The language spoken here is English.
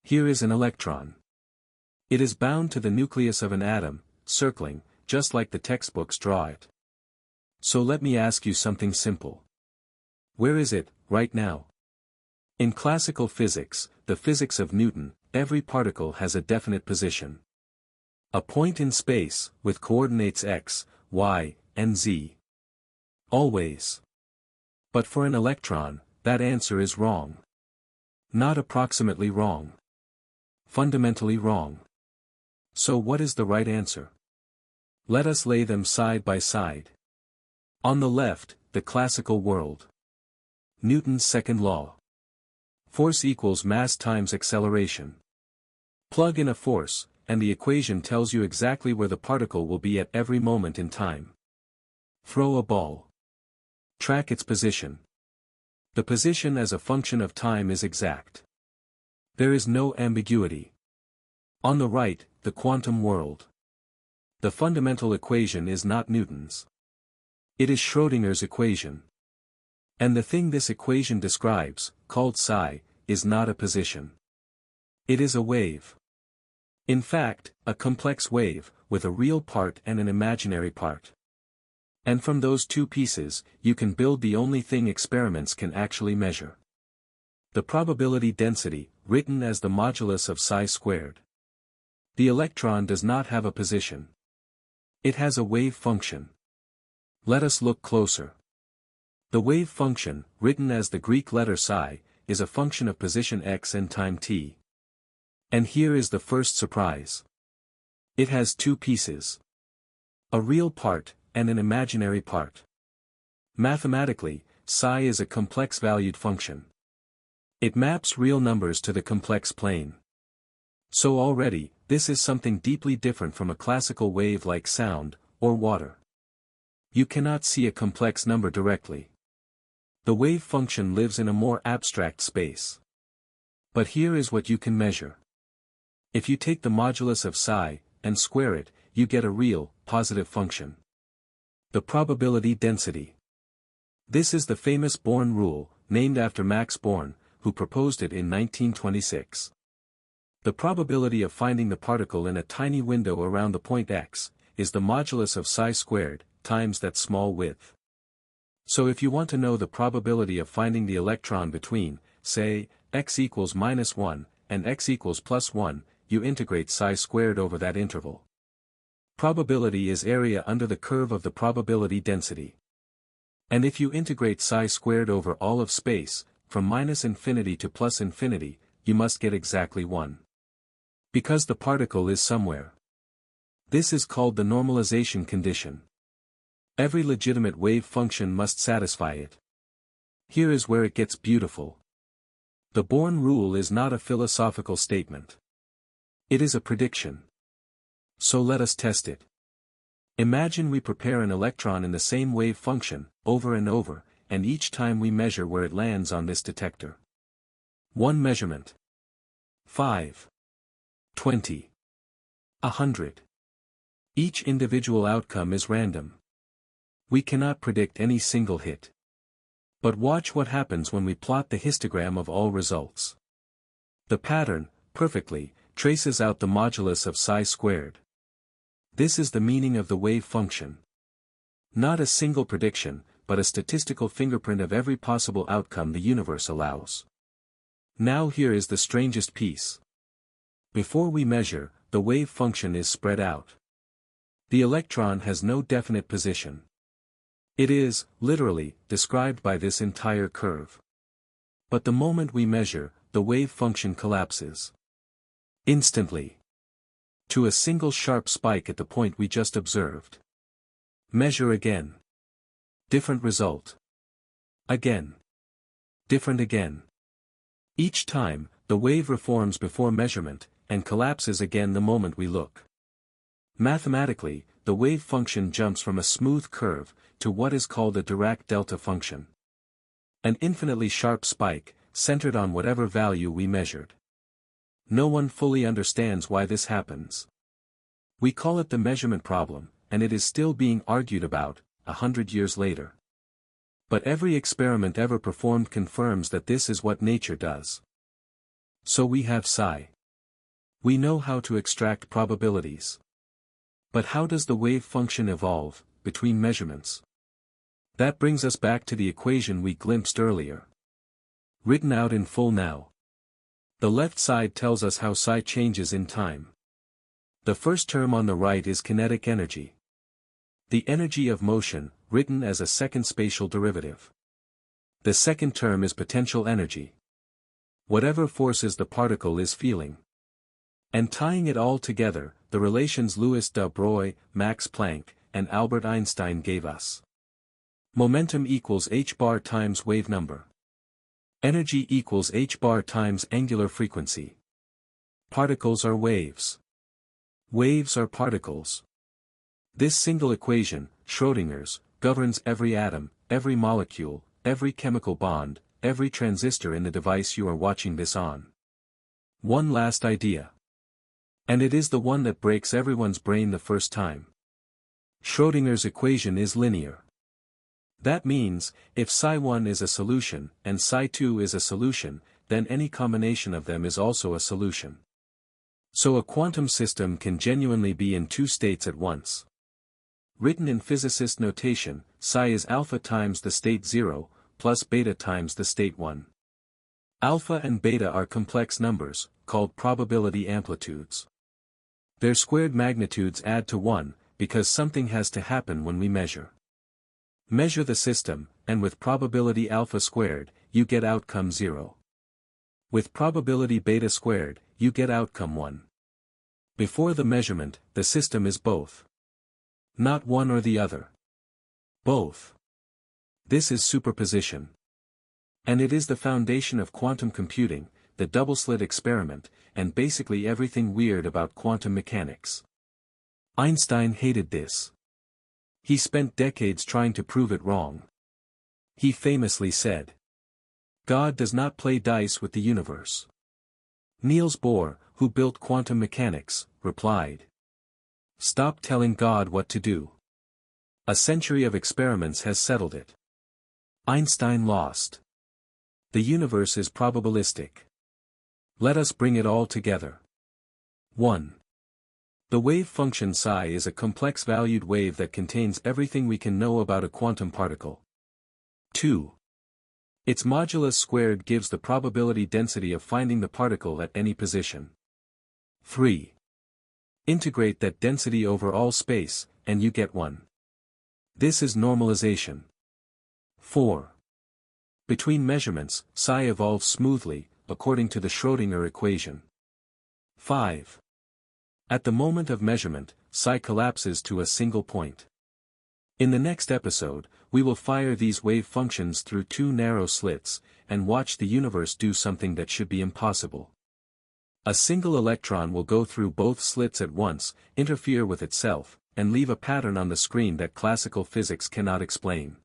Here is an electron. It is bound to the nucleus of an atom, circling, just like the textbooks draw it. So let me ask you something simple. Where is it, right now? In classical physics, the physics of Newton, every particle has a definite position. A point in space, with coordinates x, y, and z. Always. But for an electron, that answer is wrong. Not approximately wrong. Fundamentally wrong. So what is the right answer? Let us lay them side by side. On the left, the classical world. Newton's second law. Force equals mass times acceleration. Plug in a force, and the equation tells you exactly where the particle will be at every moment in time. Throw a ball. Track its position. The position as a function of time is exact. There is no ambiguity. On the right, the quantum world. The fundamental equation is not Newton's. It is Schrödinger's equation. And the thing this equation describes, called psi, is not a position. It is a wave. In fact, a complex wave, with a real part and an imaginary part. And from those two pieces, you can build the only thing experiments can actually measure. The probability density, written as the modulus of psi squared. The electron does not have a position. It has a wave function. Let us look closer. The wave function, written as the Greek letter psi, is a function of position x and time t. And here is the first surprise. It has two pieces. A real part, and an imaginary part. Mathematically, psi is a complex-valued function. It maps real numbers to the complex plane. So already, this is something deeply different from a classical wave like sound, or water. You cannot see a complex number directly. The wave function lives in a more abstract space. But here is what you can measure. If you take the modulus of psi, and square it, you get a real, positive function. The probability density. This is the famous Born rule, named after Max Born, who proposed it in 1926. The probability of finding the particle in a tiny window around the point x, is the modulus of psi squared, times that small width. So if you want to know the probability of finding the electron between, say, x equals -1, and x equals +1, you integrate psi squared over that interval. Probability is area under the curve of the probability density. And if you integrate psi squared over all of space, from -infinity to +infinity, you must get exactly 1. Because the particle is somewhere. This is called the normalization condition. Every legitimate wave function must satisfy it. Here is where it gets beautiful. The Born rule is not a philosophical statement. It is a prediction. So let us test it. Imagine we prepare an electron in the same wave function, over and over, and each time we measure where it lands on this detector. 1 measurement. 5. 20. 100. Each individual outcome is random. We cannot predict any single hit. But watch what happens when we plot the histogram of all results. The pattern, perfectly, traces out the modulus of psi squared. This is the meaning of the wave function. Not a single prediction, but a statistical fingerprint of every possible outcome the universe allows. Now here is the strangest piece. Before we measure, the wave function is spread out. The electron has no definite position. It is, literally, described by this entire curve. But the moment we measure, the wave function collapses. Instantly. To a single sharp spike at the point we just observed. Measure again. Different result. Again. Different again. Each time, the wave reforms before measurement, and collapses again the moment we look. Mathematically, the wave function jumps from a smooth curve, to what is called a Dirac delta function. An infinitely sharp spike, centered on whatever value we measured. No one fully understands why this happens. We call it the measurement problem, and it is still being argued about, 100 years later. But every experiment ever performed confirms that this is what nature does. So we have psi. We know how to extract probabilities. But how does the wave function evolve between measurements? That brings us back to the equation we glimpsed earlier. Written out in full now. The left side tells us how psi changes in time. The first term on the right is kinetic energy. The energy of motion, written as a second spatial derivative. The second term is potential energy. Whatever forces the particle is feeling. And tying it all together, the relations Louis de Broglie, Max Planck, and Albert Einstein gave us. Momentum equals h bar times wave number. Energy equals h bar times angular frequency. Particles are waves. Waves are particles. This single equation, Schrödinger's, governs every atom, every molecule, every chemical bond, every transistor in the device you are watching this on. One last idea. And it is the one that breaks everyone's brain the first time. Schrödinger's equation is linear. That means, if psi1 is a solution, and psi2 is a solution, then any combination of them is also a solution. So a quantum system can genuinely be in two states at once. Written in physicist notation, psi is alpha times the state 0, plus beta times the state 1. Alpha and beta are complex numbers, called probability amplitudes. Their squared magnitudes add to 1, because something has to happen when we measure. Measure the system, and with probability alpha squared, you get outcome 0. With probability beta squared, you get outcome 1. Before the measurement, the system is both. Not one or the other. Both. This is superposition. And it is the foundation of quantum computing, the double-slit experiment, and basically everything weird about quantum mechanics. Einstein hated this. He spent decades trying to prove it wrong. He famously said, "God does not play dice with the universe." Niels Bohr, who built quantum mechanics, replied, "Stop telling God what to do. A century of experiments has settled it." Einstein lost. The universe is probabilistic. Let us bring it all together. 1. The wave function psi is a complex valued wave that contains everything we can know about a quantum particle. 2. Its modulus squared gives the probability density of finding the particle at any position. 3. Integrate that density over all space, and you get 1. This is normalization. 4. Between measurements, psi evolves smoothly, according to the Schrödinger equation. 5. At the moment of measurement, psi collapses to a single point. In the next episode, we will fire these wave functions through two narrow slits, and watch the universe do something that should be impossible. A single electron will go through both slits at once, interfere with itself, and leave a pattern on the screen that classical physics cannot explain.